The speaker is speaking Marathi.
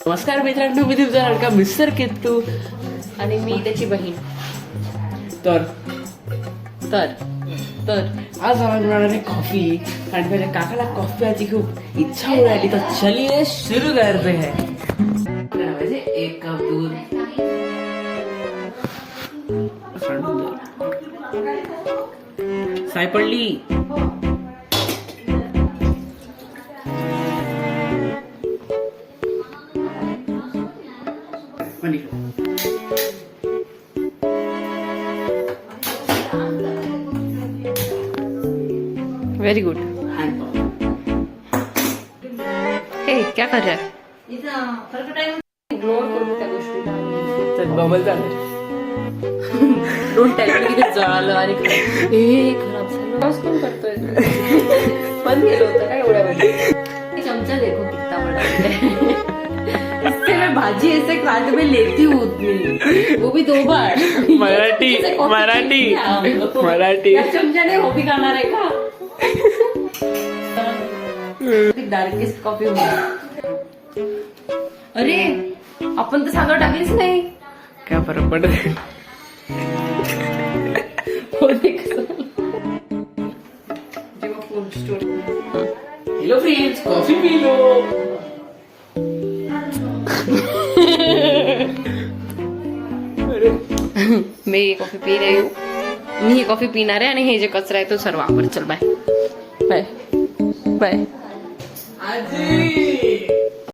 नमस्कार मित्रांनो, मी तुमचा लाडका मिस्टर किट्टू आणि मी त्याची बहीण. तर तर तर आज आम्हाला मिळणार आहे कॉफी आणि माझ्या काकाला कॉफी आधी खूप इच्छा होऊ राहिली. तर चलिए सुरू करते हैं. म्हणजे एक कप दूध, साय पडली. Very good. हे क्या कर रहा है? इग्नोर करू त्या गोष्टीला. बबल झालं. डोंट टेल मी किती जळालं आणि हे खराब झालं. बस कोण करतोय? बंद केलं होतं काय एवढ्या चमचा देखो कितना बड़ा है. इससे मैं भाजी ऐसे काट में लेती हूँ उतनी, वो भी 2 बार. मराठी मराठी मराठी. चमच्याने कॉफी खाणार आहे का? डार्केस्ट कॉफी होती. अरे आपण तर साखर टाकलीच नाही. क्या फरक पड़ रहा है? हेलो फ्रेंड्स, कॉफी पी लो. मी ये कॉफी पी रही हूँ. मी ही कॉफी पिणार आहे आणि हे जे कचरा आहे तो सर्व वापर. चल बाय बाय बाय. आजी